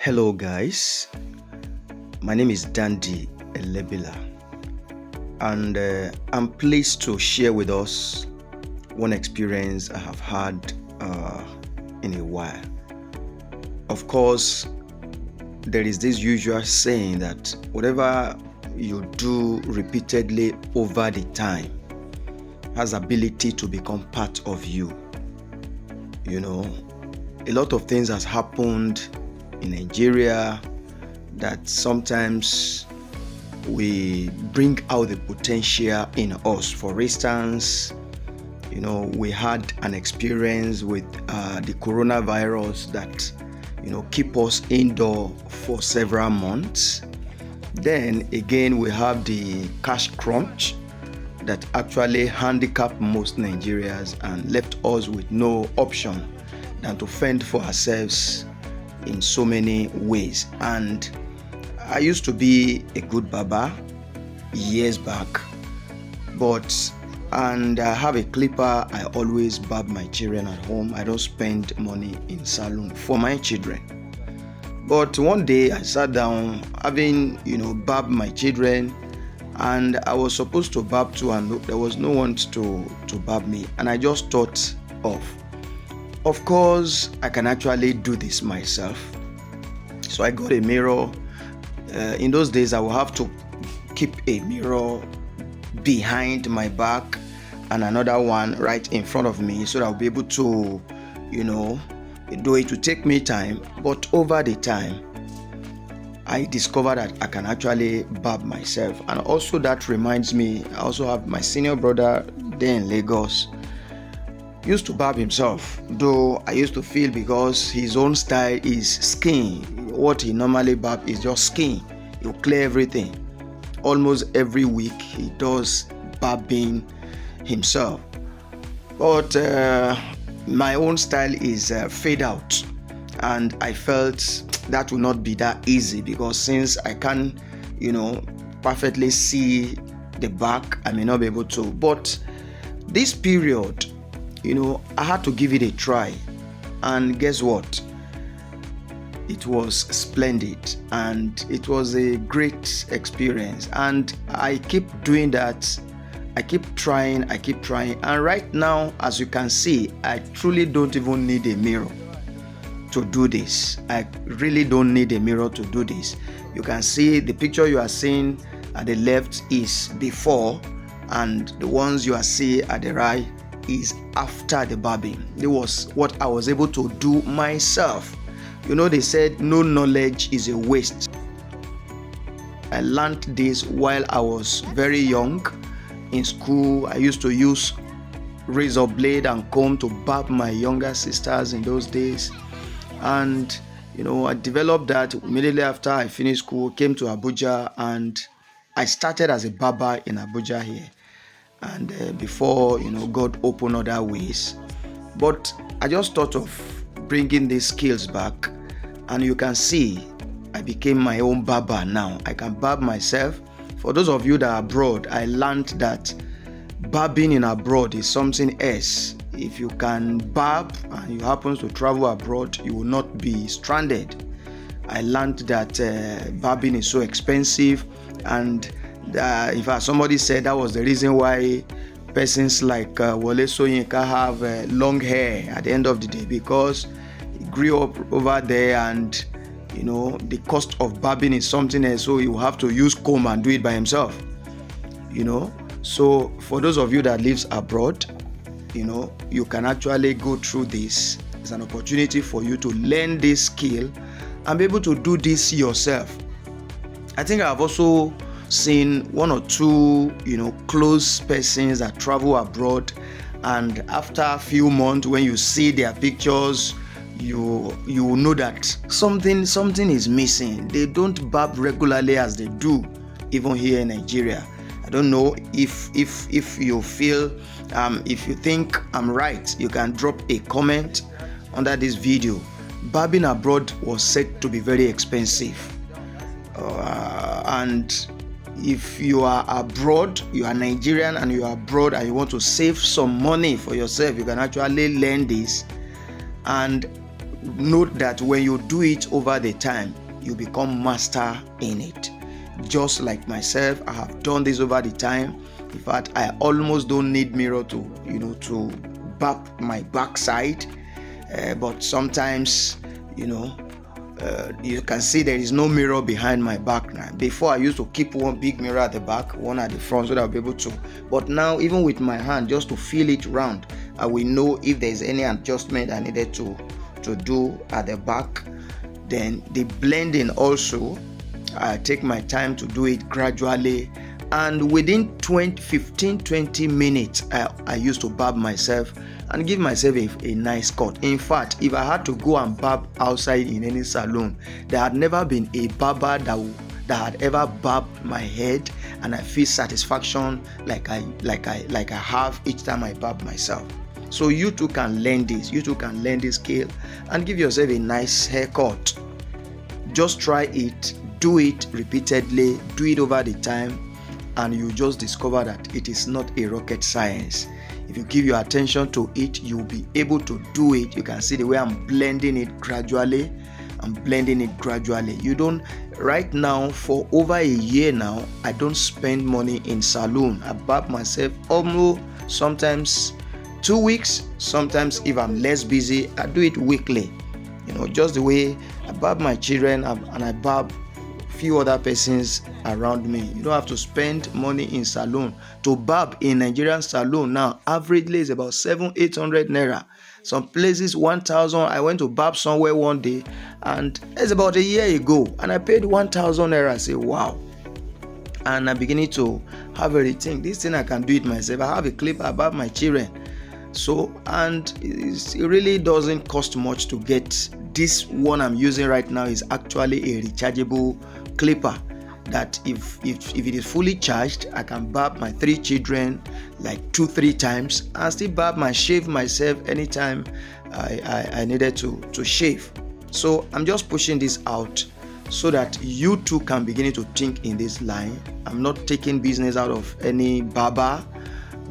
Hello guys, my name is Dandybila and I'm pleased to share with us one experience I have had in a while. Of course, there is this usual saying that whatever you do repeatedly over the time has ability to become part of you. You know, a lot of things has happened in Nigeria that sometimes we bring out the potential in us. For instance, we had an experience with the coronavirus that keep us indoor for several months. Then again, we have the cash crunch that actually handicapped most Nigerians and left us with no option than to fend for ourselves in so many ways. And I used to be a good barber years back, and I have a clipper. I always barb my children at home. I don't spend money in salon for my children. But one day I sat down having barb my children, and I was supposed to barb too, and there was no one to barb me. And I just thought of course I can actually do this myself. So I got a mirror. In those days I will have to keep a mirror behind my back and another one right in front of me so that I'll be able to do it. To take me time, but over the time I discovered that I can actually barb myself. And also that reminds me, I also have my senior brother there in Lagos, used to barb himself, though I used to feel because his own style is skin. What he normally barb is just skin. He'll clear everything. Almost every week he does barbing himself. But my own style is fade out, and I felt that will not be that easy because since I can perfectly see the back, I may not be able to. But this period, I had to give it a try, and guess what? It was splendid and it was a great experience, and I keep doing that. I keep trying, and right now, as you can see, I truly don't even need a mirror to do this. I really don't need a mirror to do this. You can see the picture you are seeing at the left is before, and the ones you are seeing at the right is after the barbing. It was what I was able to do myself. They said no knowledge is a waste. I learned this while I was very young. In school, I used to use razor blade and comb to barb my younger sisters in those days. And I developed that immediately after I finished school, came to Abuja, and I started as a barber in Abuja here. And before God opened other ways, but I just thought of bringing these skills back, and you can see I became my own barber now. I can barb myself. For those of you that are abroad, I learned that barbing in abroad is something else. If you can barb and you happen to travel abroad, you will not be stranded. I learned that barbing is so expensive, and in fact somebody said that was the reason why persons like Wole Soyinka have long hair at the end of the day, because he grew up over there, and the cost of barbing is something else, so you have to use comb and do it by himself. So for those of you that lives abroad, you can actually go through this. It's an opportunity for you to learn this skill and be able to do this yourself. I think I've also seen one or two close persons that travel abroad, and after a few months when you see their pictures, you know that something is missing. They don't barb regularly as they do even here in Nigeria. I don't know if you feel if you think I'm right, you can drop a comment under this video. Barbing abroad was said to be very expensive, and if you are abroad, you are Nigerian and you are abroad and you want to save some money for yourself, you can actually learn this. And note that when you do it over the time, you become master in it. Just like myself, I have done this over the time. In fact, I almost don't need mirror to barb my backside, but sometimes you can see there is no mirror behind my back now. Before, I used to keep one big mirror at the back, one at the front, so that I'll be able to. But now, even with my hand, just to feel it round, I will know if there's any adjustment I needed to do at the back. Then the blending also, I take my time to do it gradually, and within 15-20 minutes, I used to barb myself and give myself a nice cut. In fact, if I had to go and barb outside in any salon, there had never been a barber that had ever barbed my head, and I feel satisfaction like I have each time I barb myself. So you too can learn this. You too can learn this skill and give yourself a nice haircut. Just try it, do it repeatedly, do it over the time, and you just discover that it is not a rocket science. If you give your attention to it, you'll be able to do it. You can see the way I'm blending it gradually. Right now, for over a year now, I don't spend money in salon. I barb myself almost sometimes 2 weeks. Sometimes if I'm less busy, I do it weekly. Just the way I barb my children and I barb few other persons around me. You don't have to spend money in salon. To barb in Nigerian salon now, averagely is about 700-800 naira. Some places 1,000. I went to barb somewhere one day, and it's about a year ago, and I paid 1,000 naira. I say, wow. And I'm beginning to have a rethink. This thing I can do it myself. I have a clip about my children. So, and it really doesn't cost much to get. This one I'm using right now is actually a rechargeable clipper that if it is fully charged, I can barb my 3 children like 2-3 times and still shave myself anytime I needed to shave. So I'm just pushing this out so that you too can begin to think in this line. I'm not taking business out of any barber,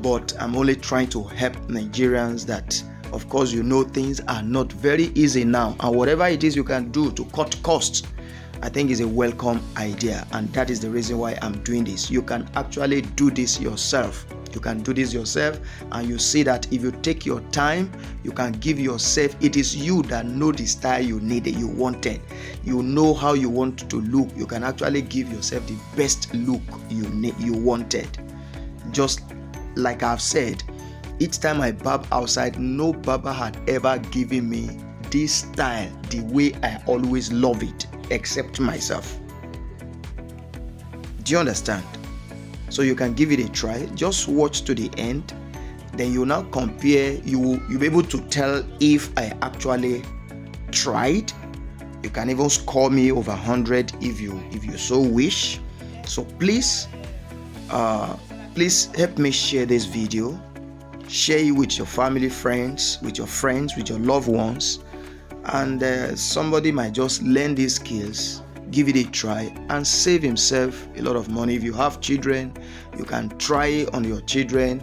but I'm only trying to help Nigerians that, of course, things are not very easy now, and whatever it is you can do to cut costs, I think is a welcome idea, and that is the reason why I'm doing this. You can actually do this yourself. And you see that if you take your time, you can give yourself. It is you that know the style you needed, you wanted. You know how you want to look. You can actually give yourself the best look you wanted. Just like I've said, each time I barb outside, no barber had ever given me this style the way I always love it, except myself. Do you understand? So you can give it a try. Just watch to the end. Then you now compare. You'll be able to tell if I actually tried. You can even score me over 100 if you so wish. So please help me share this video. Share it with your family, friends, with your loved ones, and somebody might just learn these skills, give it a try, and save himself a lot of money. If you have children, you can try it on your children,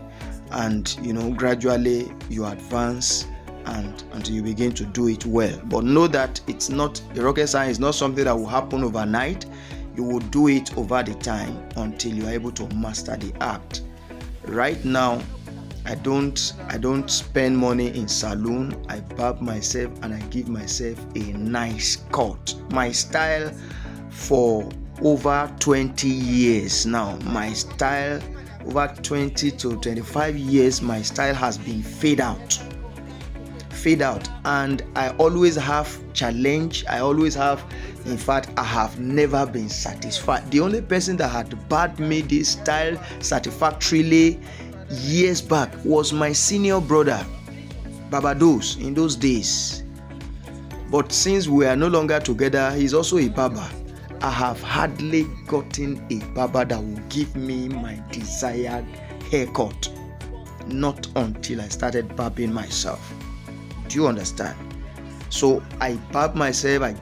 and gradually you advance and until you begin to do it well. But know that it's not a rocket science. It's not something that will happen overnight. You will do it over the time until you are able to master the art. Right now, I don't spend money in salon. I barb myself and I give myself a nice cut. My style for over 20 years now. My style over 20 to 25 years. My style has been fade out, and I always have challenge. In fact, I have never been satisfied. The only person that had barbed me this style satisfactorily years back was my senior brother, Barbados, in those days. But since we are no longer together, he's also a barber. I have hardly gotten a barber that will give me my desired haircut. Not until I started barbing myself. Do you understand? So I barb myself, I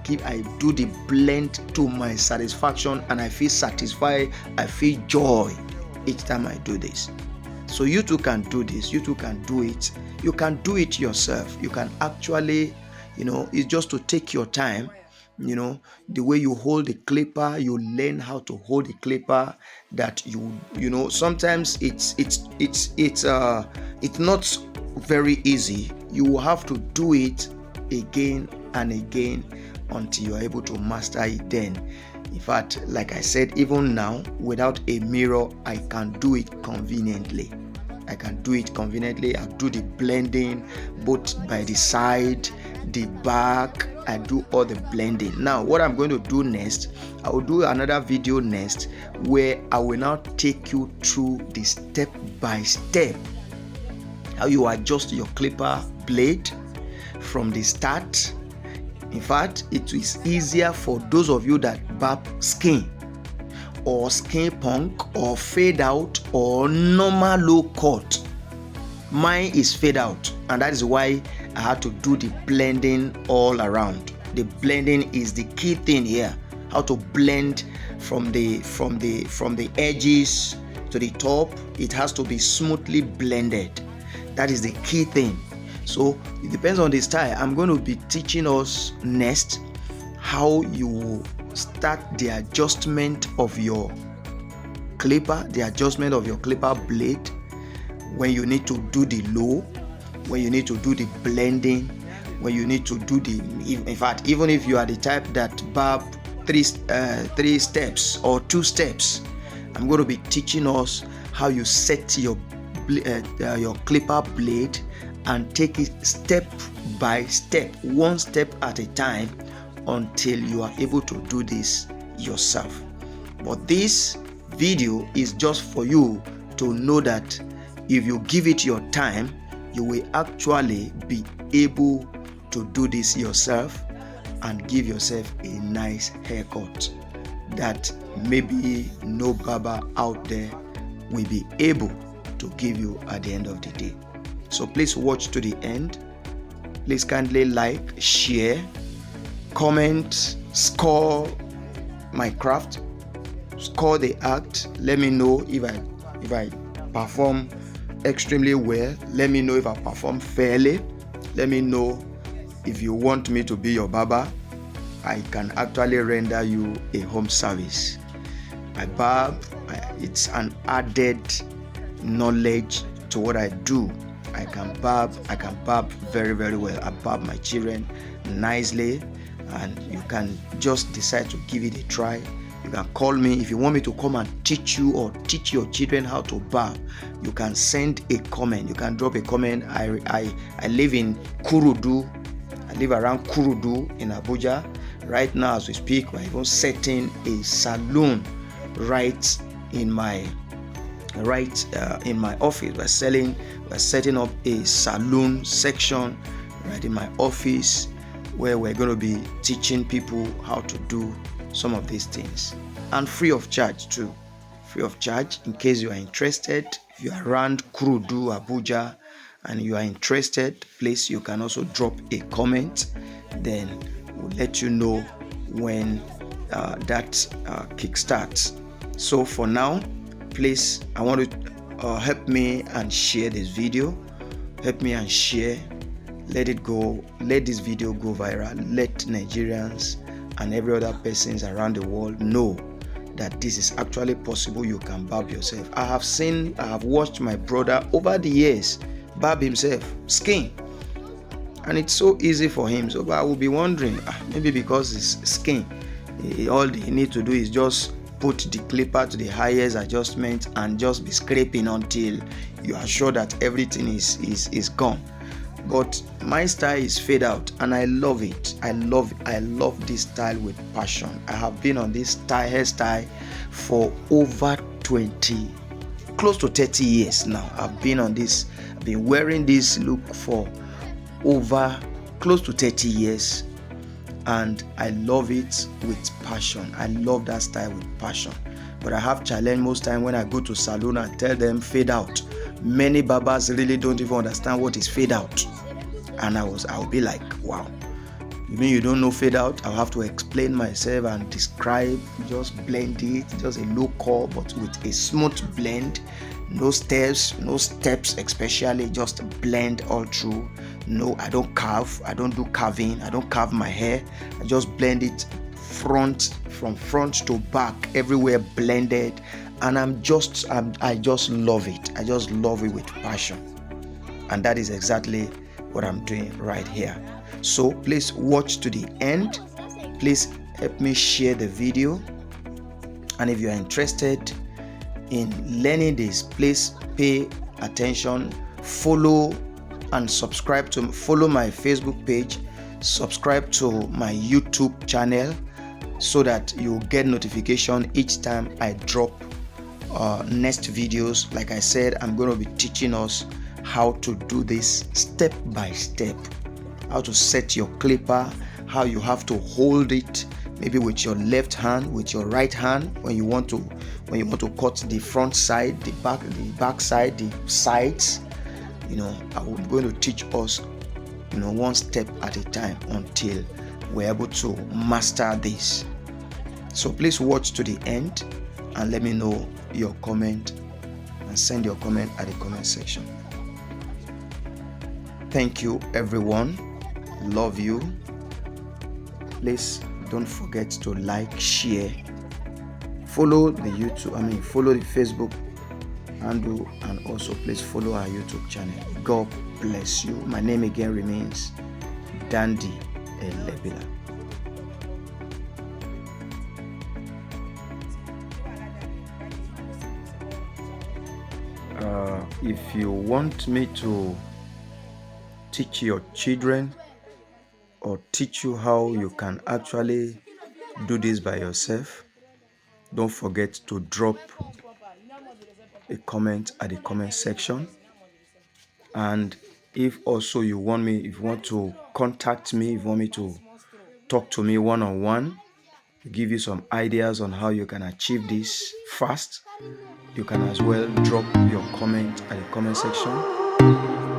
do the blend to my satisfaction, and I feel satisfied, I feel joy each time I do this. So you too can do this, you too can do it. You can do it yourself. You can actually, It's just to take your time. The way you hold the clipper, you learn how to hold the clipper. That sometimes it's not very easy. You will have to do it again and again until you're able to master it. Then, in fact, like I said, even now without a mirror, I can do it conveniently. I do the blending both by the side, the back. I do all the blending. Now, what I'm going to do next, I will do another video next where I will now take you through the step by step how you adjust your clipper blade from the start. In fact, it is easier for those of you that barb skin or skin punk or fade out or normal low cut. Mine is fade out, and that is why I had to do the blending all around. The blending is the key thing here. How to blend from the edges to the top. It has to be smoothly blended. That is the key thing. So it depends on the style. I'm going to be teaching us next how you start the adjustment of your clipper, blade, when you need to do the low, when you need to do the blending, when you need to do in fact, even if you are the type that barb three steps or 2 steps, I'm going to be teaching us how you set your clipper blade and take it step by step, 1 step at a time, until you are able to do this yourself. But this video is just for you to know that if you give it your time, you will actually be able to do this yourself and give yourself a nice haircut that maybe no barber out there will be able to give you at the end of the day. So please watch to the end. Please kindly like, share, comment, score my craft, score the act. Let me know if I perform extremely well. Let me know if I perform fairly. Let me know if you want me to be your barber. I can actually render you a home service. I barb. It's an added knowledge to what I do. I can barb very, very well. I barb my children nicely, and you can just decide to give it a try. You can call me if you want me to come and teach you or teach your children how to barb. You can send a comment. You can drop a comment. I live in Kurudu. I live around Kurudu in Abuja. Right now, as we speak, we're even setting a salon right in my office. We're setting up a salon section right in my office where we're going to be teaching people how to do some of these things, and free of charge too. Free of charge in case you are interested. If you are around Kurudu, Abuja, and you are interested, please, you can also drop a comment. Then we'll let you know when that kickstarts. So for now, please, I want to help me and share this video. Help me and share. Let it go. Let this video go viral. Let Nigerians and every other persons around the world know that this is actually possible. You can barb yourself. I have watched my brother over the years barb himself skin, and it's so easy for him. So I will be wondering, maybe because it's skin, all he need to do is just put the clipper to the highest adjustment and just be scraping until you are sure that everything is gone. But my style is fade out, and I love it. I love this style with passion. I have been on this hairstyle for over 20, close to 30 years now. I've been wearing this look for over close to 30 years, and I love it with passion. I love that style with passion. But I have challenge most time when I go to salon and tell them fade out. Many barbers really don't even understand what is fade out, and I'll be like, wow, you mean you don't know fade out? I'll have to explain myself and describe. Just blend it, just a low core but with a smooth blend. No steps especially, just blend all through. No, I don't carve, I don't do carving, I don't carve my hair. I just blend it from front to back, everywhere blended, and I just love it. I just love it with passion, and that is exactly what I'm doing right here. So please watch to the end. Please help me share the video, and if you are interested in learning this, please pay attention, follow and subscribe to follow my Facebook page, subscribe to my YouTube channel, so that you get notification each time I drop next videos. Like I said, I'm going to be teaching us how to do this step by step, how to set your clipper, how you have to hold it, maybe with your left hand, with your right hand, when you want to cut the front side, the back side, the sides. I'm going to teach us, one step at a time until we're able to master this. So please watch to the end and let me know your comment, and send your comment at the comment section. Thank you, everyone. Love you. Please don't forget to like, share, follow the Facebook handle, and also please follow our YouTube channel. God bless you. My name again remains Dandybila. If you want me to teach your children or teach you how you can actually do this by yourself, don't forget to drop a comment at the comment section. And if also if you want to contact me, if you want me to talk to me one-on-one, give you some ideas on how you can achieve this fast, you can as well drop your comment at the comment section.